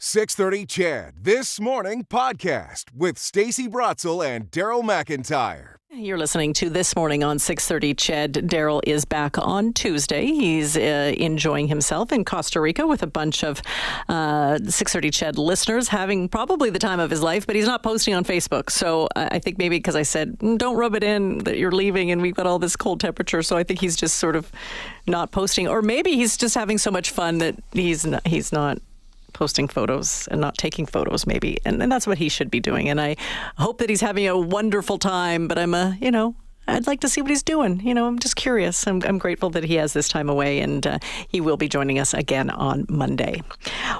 6:30 CHED This Morning podcast with Stacey Brotzel and Daryl McIntyre. You're listening to This Morning on 6:30 CHED. Daryl is back on Tuesday. He's enjoying himself in Costa Rica with a bunch of 6:30 CHED listeners, having probably the time of his life, but he's not posting on Facebook. So I think maybe because I said, don't rub it in that you're leaving and we've got all this cold temperature. So I think he's just sort of not posting. Or maybe he's just having so much fun that he's not posting photos and not taking photos, maybe. And that's what he should be doing. And I hope that he's having a wonderful time, but I'd like to see what he's doing. I'm just curious. I'm grateful that he has this time away, and he will be joining us again on Monday.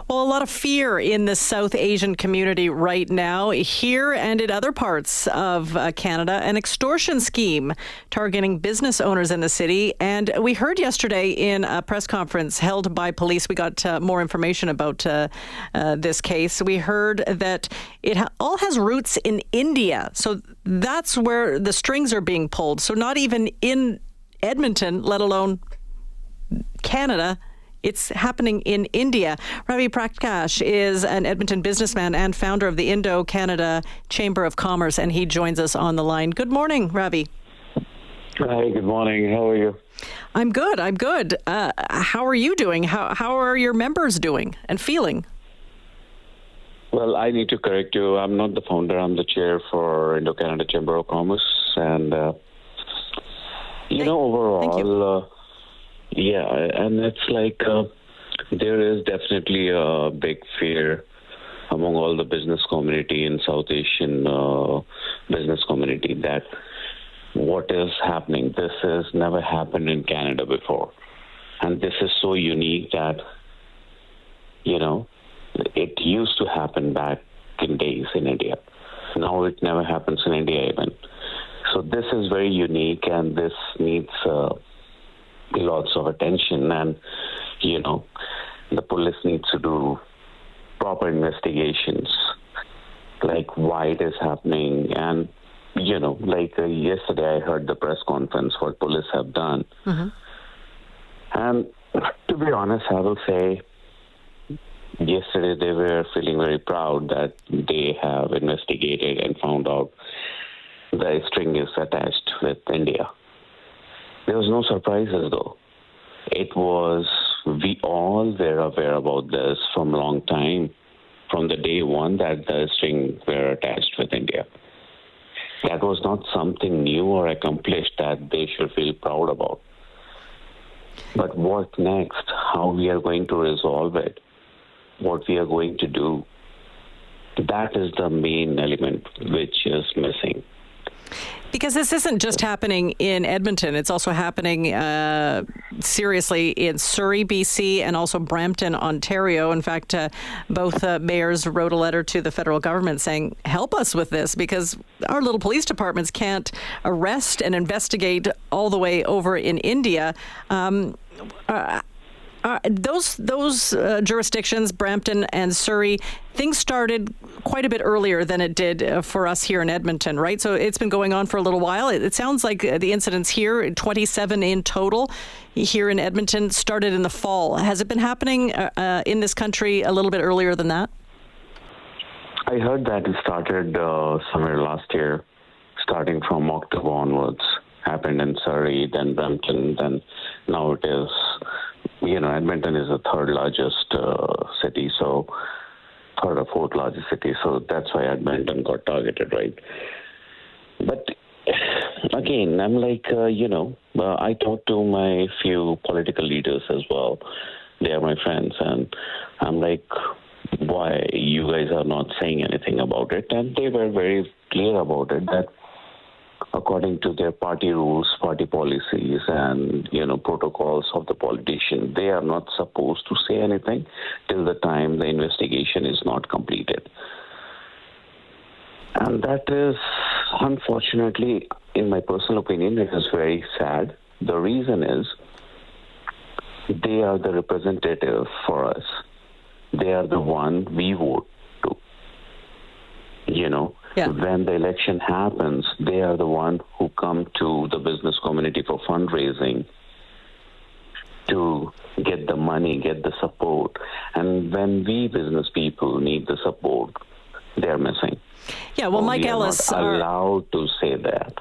Well, a lot of fear in the South Asian community right now, here and in other parts of Canada. An extortion scheme targeting business owners in the city. And we heard yesterday in a press conference held by police, we got more information about this case. We heard that it all has roots in India. So that's where the strings are being pulled. So not even in Edmonton, let alone Canada, it's happening in India. Ravi Prakash is an Edmonton businessman and founder of the Indo-Canada Chamber of Commerce, and he joins us on the line. Good morning, Ravi. Hi, good morning. How are you? I'm good. How are you doing? How are your members doing and feeling? Well, I need to correct you. I'm not the founder. I'm the chair for Indo-Canada Chamber of Commerce. And, overall, and it's like there is definitely a big fear among all the business community in South Asian business community that what is happening. This has never happened in Canada before. And this is so unique that, it used to happen back in days in India. Now it never happens in India even. So this is very unique, and this needs lots of attention. And, the police needs to do proper investigations, like why it is happening. And, yesterday I heard the press conference what police have done. Mm-hmm. And to be honest, I will say, yesterday they were feeling very proud that they have investigated and found out the string is attached with India. There was no surprises though. We all were aware about this from a long time, from the day one that the string were attached with India. That was not something new or accomplished that they should feel proud about. But what next? How we are going to resolve it? What we are going to do, that is the main element which is missing. Because this isn't just happening in Edmonton, it's also happening seriously in Surrey, BC, and also Brampton, Ontario. In fact, both mayors wrote a letter to the federal government saying, help us with this, because our little police departments can't arrest and investigate all the way over in India. Those jurisdictions, Brampton and Surrey, things started quite a bit earlier than it did for us here in Edmonton, right? So it's been going on for a little while. It sounds like the incidents here, 27 in total, here in Edmonton, started in the fall. Has it been happening in this country a little bit earlier than that? I heard that it started somewhere last year, starting from October onwards. Happened in Surrey, then Brampton, then now it is... Edmonton is the third largest city, so third or fourth largest city, so that's why Edmonton got targeted, right? But again, I'm like, I talked to my few political leaders as well. They are my friends, and I'm like, why you guys are not saying anything about it? And they were very clear about it, that according to their party rules, party policies, and, protocols of the politician, they are not supposed to say anything till the time the investigation is not completed. And that is, unfortunately, in my personal opinion, it is very sad. The reason is they are the representative for us. They are the one we vote to. Yeah. When the election happens, they are the one who come to the business community for fundraising. to get the money, get the support. And when we business people need the support, they're missing. Yeah, well, Mike we Ellis, are not allowed to say that.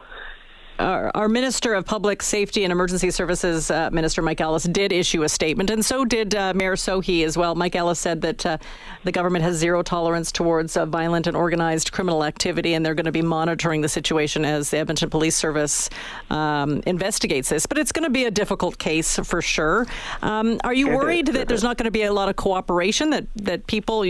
Our Minister of Public Safety and Emergency Services, Minister Mike Ellis, did issue a statement, and so did Mayor Sohi as well. Mike Ellis said that the government has zero tolerance towards violent and organized criminal activity, and they're going to be monitoring the situation as the Edmonton Police Service investigates this. But it's going to be a difficult case for sure. Are you worried that there's not going to be a lot of cooperation, that people,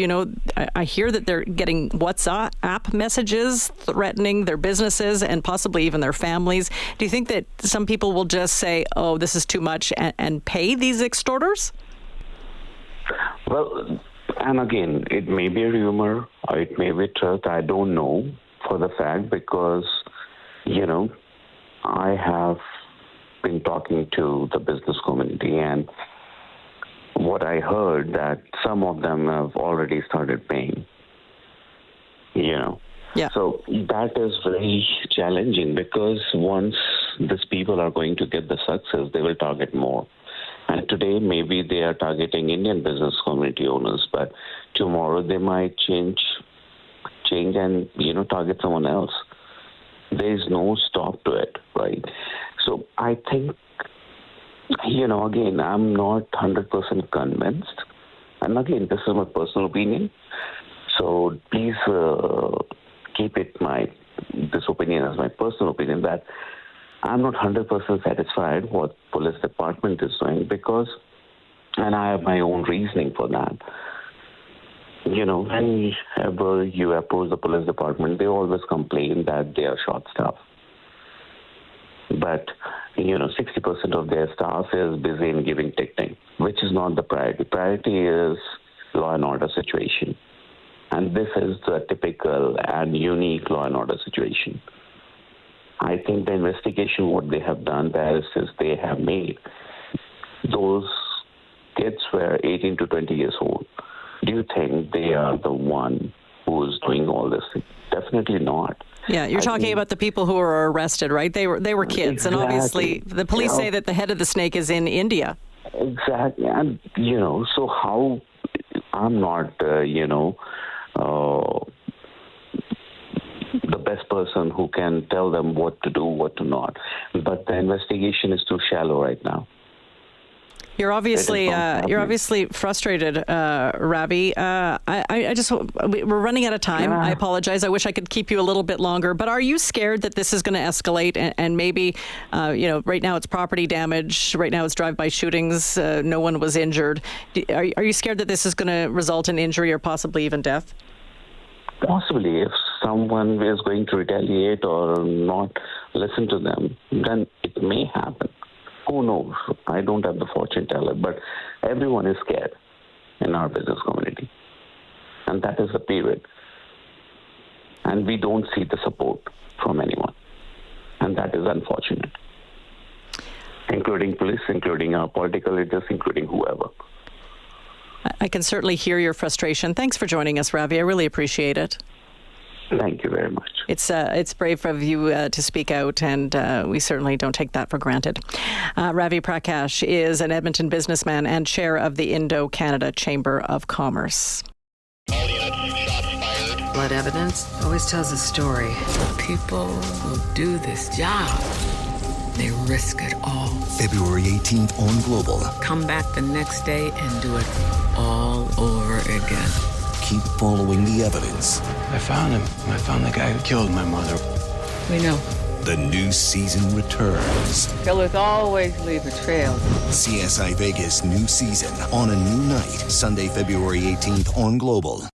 I hear that they're getting WhatsApp messages threatening their businesses and possibly even their families? Do you think that some people will just say, oh, this is too much and pay these extorters? Well, and again, it may be a rumor or it may be truth. I don't know for the fact because, I have been talking to the business community, and what I heard that some of them have already started paying, Yeah. So that is very challenging because once these people are going to get the success, they will target more. And today, maybe they are targeting Indian business community owners, but tomorrow they might change and, target someone else. There is no stop to it, right? So I think, again, I'm not 100% convinced. And again, this is my personal opinion. So please keep this opinion as my personal opinion, that I'm not 100% satisfied what police department is doing and I have my own reasoning for that. Whenever you approach the police department, they always complain that they are short-staffed. But, 60% of their staff is busy in giving ticketing, which is not the priority. Priority is law and order situation. And this is the typical and unique law and order situation. I think the investigation, what they have done, the arrests they have made, those kids were 18 to 20 years old. Do you think they are the one who is doing all this? Definitely not. Yeah, you're talking about the people who were arrested, right? They were kids, exactly. And obviously the police say that the head of the snake is in India. Exactly, and so how? I'm not, the best person who can tell them what to do, what to not. But the investigation is too shallow right now. You're obviously frustrated, Ravi. We're running out of time. Yeah. I apologize. I wish I could keep you a little bit longer. But are you scared that this is going to escalate and maybe, right now it's property damage. Right now it's drive-by shootings. No one was injured. Are you scared that this is going to result in injury or possibly even death? Possibly. If someone is going to retaliate or not listen to them, then it may happen. Who knows? I don't have the fortune teller, but everyone is scared in our business community. And that is the period. And we don't see the support from anyone. And that is unfortunate. Including police, including our political leaders, including whoever. I can certainly hear your frustration. Thanks for joining us, Ravi. I really appreciate it. Thank you very much. It's brave of you to speak out, and we certainly don't take that for granted. Ravi Prakash is an Edmonton businessman and chair of the Indo-Canada Chamber of Commerce. Blood evidence always tells a story. People will do this job. They risk it all. February 18th on Global. Come back the next day and do it all over again. Keep following the evidence. I found him. I found the guy who killed my mother. We know. The new season returns. Killers always leave a trail. CSI Vegas new season on a new night. Sunday, February 18th on Global.